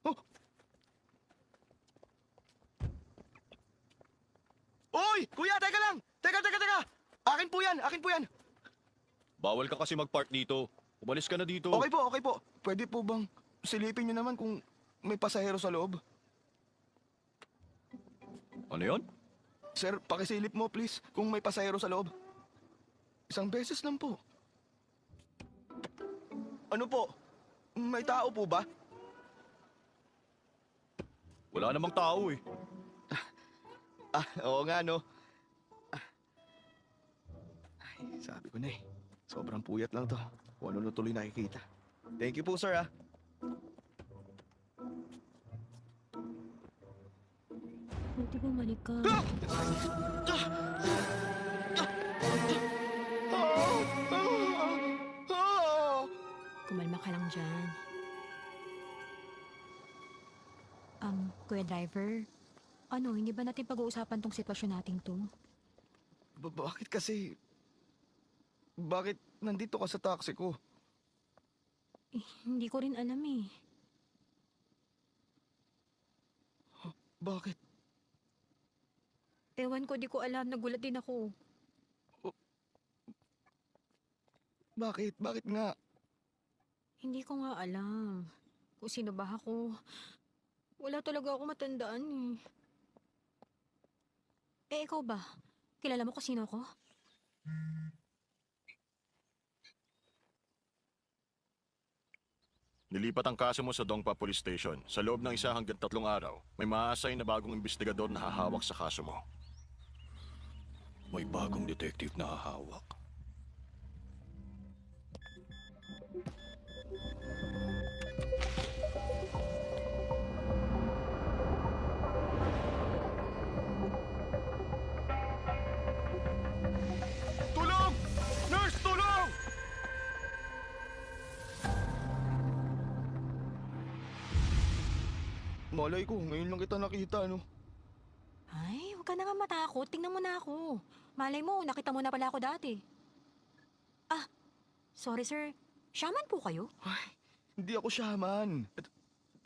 Oh! Uy! Kuya, teka lang! Teka! Akin po yan! Akin po yan! Bawal ka kasi mag-park dito. Umalis ka na dito. Okay po. Pwede po bang silipin nyo naman kung may pasahero sa loob? Ano yon? Sir, pakisilip mo please kung may pasahero sa loob. Isang beses lang po. Ano po? May tao po ba? Wala namang tao eh. Oo nga no. Ay, sabi ko na eh. Sobrang puyat lang to. Kung ano na tuloy nakikita. Thank you po sir ah. Pwede bumalik ka. Kumalma ka lang dyan. Kuya driver, hindi ba natin pag-uusapan tong sitwasyon natin to? Bakit kasi? Bakit nandito ka sa taxi ko? Hindi ko rin alam eh. Bakit? Ewan ko, di ko alam. Nagulat din ako. Bakit? Bakit nga? Hindi ko nga alam kung sino ba ako. Wala talaga ako matandaan eh. Ikaw ba? Kilala mo kung sino ako? Nilipat ang kaso mo sa Dongpa Police Station. Sa loob ng 1 hanggang 3 araw, may ma-assign na bagong investigador na hahawak sa kaso mo. May bagong detective na hahawak. Tulong! Nurse, tulong! Malay ko, ngayon lang kita nakita, no? Ay, huwag ka na nga matakot. Tingnan mo na ako. Malay mo, nakita mo na pala ako dati. Sorry sir. Shaman po kayo? Ay, hindi ako shaman.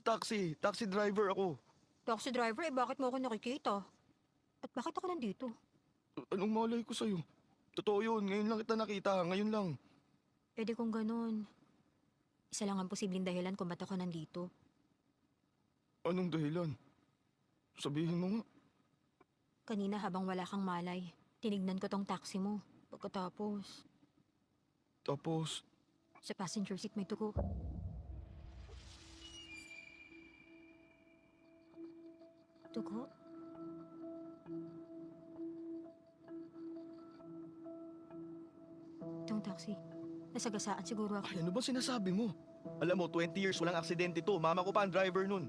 Taxi driver ako. Taxi driver, bakit mo ako nakikita? At bakit ako nandito? Anong malay ko sa'yo? Totoo yun, ngayon lang kita nakita, ngayon lang. Pwede kung ganun. Isa lang ang posibleng dahilan kung ba't ako nandito. Anong dahilan? Sabihin mo nga. Kanina habang wala kang malay, tinignan ko tong taxi mo. Pagkatapos, Tapos, sa passenger seat may tugo. Tugo? Itong taxi. Nasagasaan siguro ako. ay ano ba sinasabi mo? Alam mo, 20 years walang aksidente to. Mama ko pa ang driver nun.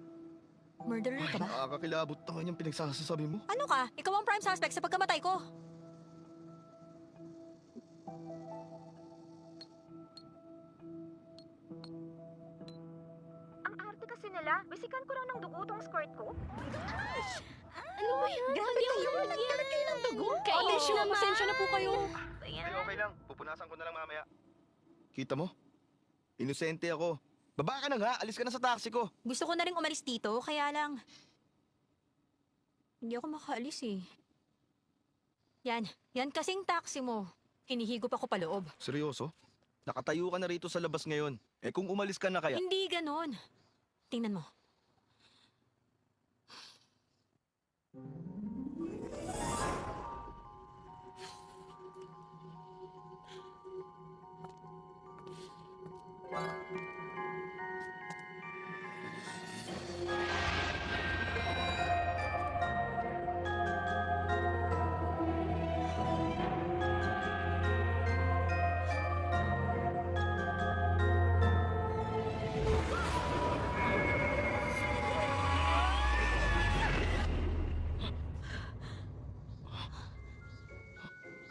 Murderer Ay, ka ba? nakakakilabot naman yung pinagsasabi mo. Ano ka? Ikaw ang prime suspect sa pagkamatay ko. Ang arte kasi nila. Bisikan ko lang ng dugo tong skirt ko. Ano ba yan? Grabe kayo. Nagkalat kayo ng dugo. Pasensya na po kayo. Okay lang. Pupunasan ko na lang mamaya. Kita mo? Inosente ako. Baba ka na nga. Alis ka na sa taxi ko. Gusto ko na rin umalis dito, kaya lang... Hindi ako makaalis eh. Yan kasing taxi mo. Hinihigop ako paloob. Seryoso? Nakatayo ka na rito sa labas ngayon. Eh kung umalis ka na kaya... Hindi ganon. Tingnan mo.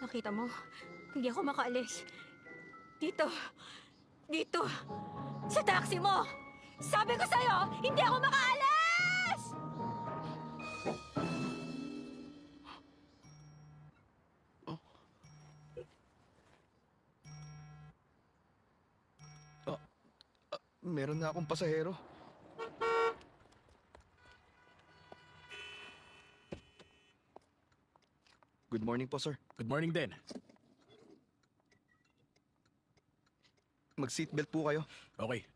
Nakita mo? Hindi ako makaalis. Dito. Dito. Sa taxi mo! Sabi ko sa'yo, hindi ako makaalis! Meron na akong pasahero. Good morning po, sir. Good morning din. Mag-seatbelt po kayo. Okay.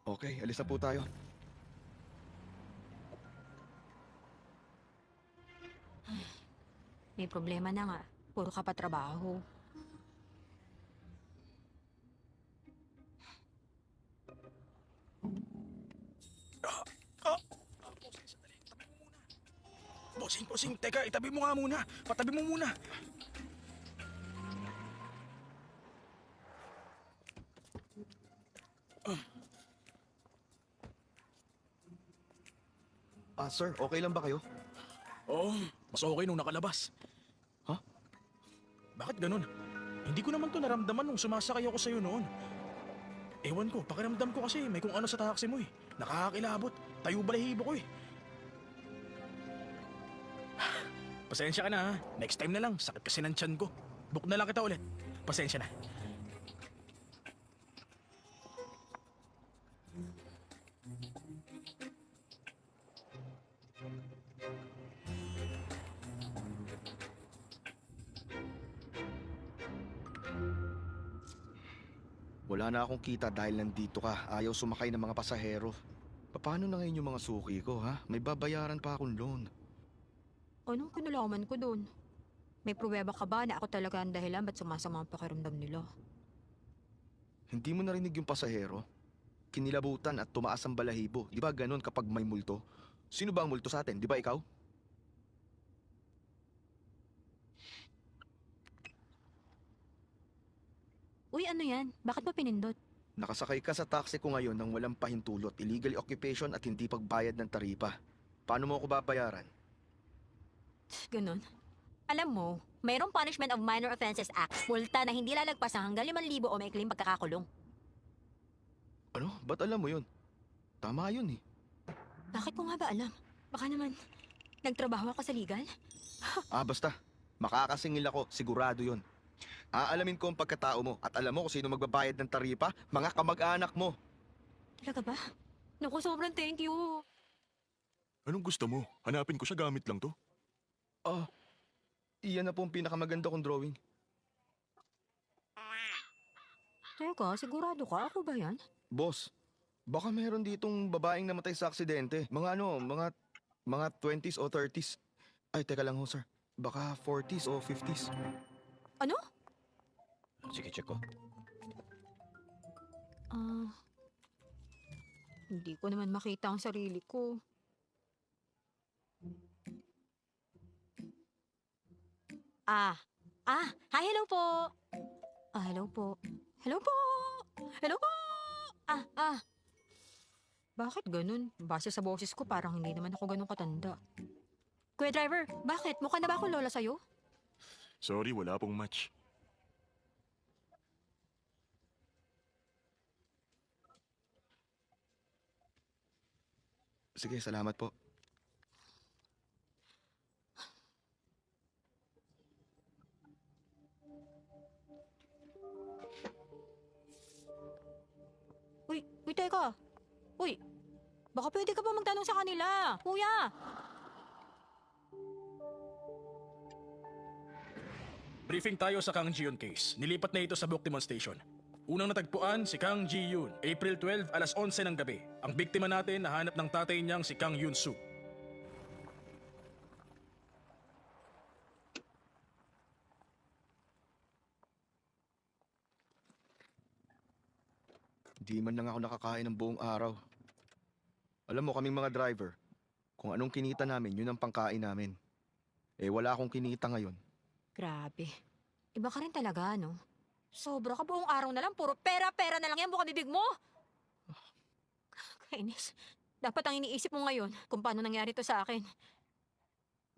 Okay, alis na po tayo. May problema na nga. Puro ka pa trabaho. Bossing, teka, itabi mo nga muna. Patabi mo muna. Sir, okay lang ba kayo? Oo, mas okay nung nakalabas. Ha? Bakit ganun? Hindi ko naman to naramdaman nung sumasakay ako sa'yo noon. Ewan ko, pakiramdam ko kasi may kung ano sa taxi mo eh. Nakakakilabot. Tayo balahibo ko eh. Pasensya ka na ha. Next time na lang, sakit kasi ng tiyan ko. Book na lang kita ulit. Pasensya na. Wala na akong kita dahil nandito ka. Ayaw sumakay ng mga pasahero. Paano na ngayon yung mga suki ko, ha? May babayaran pa akong loan. Anong kinalaman ko doon? May pruweba ka ba na ako talaga ang dahilan ba't sumasama ang pakiramdam nila? Hindi mo narinig yung pasahero? Kinilabutan at tumaas ang balahibo. Di ba ganun kapag may multo? Sino ba ang multo sa atin? Di ba ikaw? Uy, ano yan? Bakit mo pinindot? Nakasakay ka sa taxi ko ngayon nang walang pahintulot, illegal occupation at hindi pagbayad ng taripa. Paano mo ako babayaran? Ganon. Alam mo, mayroong Punishment of Minor Offenses Act. Multa na hindi lalagpas hanggang 5,000 o maikling pagkakakulong. Ano? Ba't alam mo yun? Tama yun eh. Bakit ko nga ba alam? Baka naman, nagtrabaho ako sa legal? Basta. Makakasingil ako, sigurado yun. Aalamin ko ang pagkatao mo at alam mo kung sino magbabayad ng taripa? Mga kamag-anak mo. Talaga ba? Naku, sobrang thank you. Anong gusto mo? Hanapin ko siya, gamit lang to. Iyan na po ang pinakamaganda kong drawing. Teka, sigurado ka? Ako ba yan? Boss, baka meron ditong babaeng namatay sa aksidente. Mga 20s o 30s. Ay, teka lang ho, sir. Baka 40s o 50s. Ano? Sige, check ko. Hindi ko naman makita ang sarili ko. Hi, hello po. Hello po. Hello po. Hello po. Bakit ganun? Base sa boses ko, parang hindi naman ako ganun katanda. Kuya driver, bakit? Mukha na ba ako lola sa'yo? Sorry, wala pong match. Sige, salamat po. Uy, teka. Uy, baka pwede ka pa magtanong sa kanila. Kuya! Briefing tayo sa Kang Ji-yoon case. Nilipat na ito sa Buktimon Station. Unang natagpuan si Kang Ji-yoon, April 12, alas 11 ng gabi. Ang biktima natin nahanap ng tatay niyang si Kang Yoon-soo. Di man lang ako nakakain ng buong araw. Alam mo kaming mga driver, kung anong kinita namin, yun ang pangkain namin. Wala akong kinita ngayon. Grabe. Iba ka rin talaga, no? Sobra ka buong araw na lang. Puro pera-pera na lang yan buka bibig mo. Kainis. Dapat ang iniisip mo ngayon kung paano nangyari to sa akin.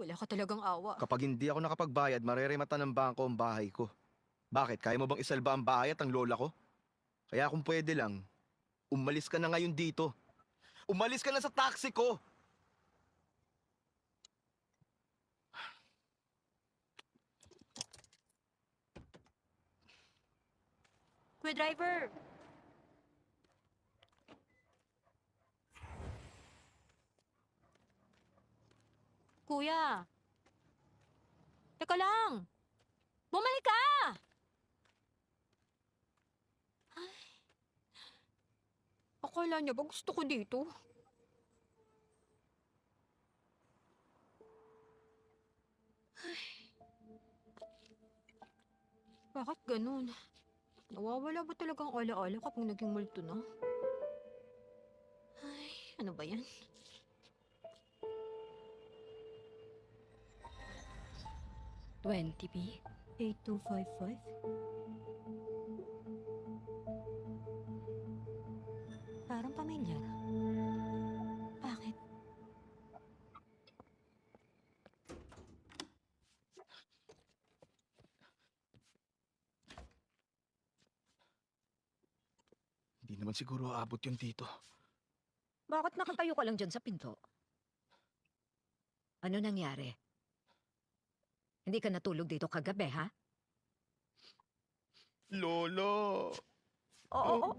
Wala ka talagang awa. Kapag hindi ako nakapagbayad, mareremata ng bangko ang bahay ko. Bakit? Kaya mo bang isalba ang bahay at ang lola ko? Kaya kung pwede lang, umalis ka na ngayon dito. Umalis ka na sa taxi ko! Kuya driver, kuya. Teka lang. Bumalik ka! Ay. Akala niya ba gusto ko dito? Ay. Bakit ganun? Nawawala ba talagang ala-ala kapag naging multo na? Ay, ano ba yan? $20B? 8255? Parang pamilyar. Bakit? Hindi naman siguro aabot yun dito. Bakit nakatayo ka lang dyan sa pinto? Ano nangyari? Hindi ka natulog dito kagabi, ha? Lolo! Oo.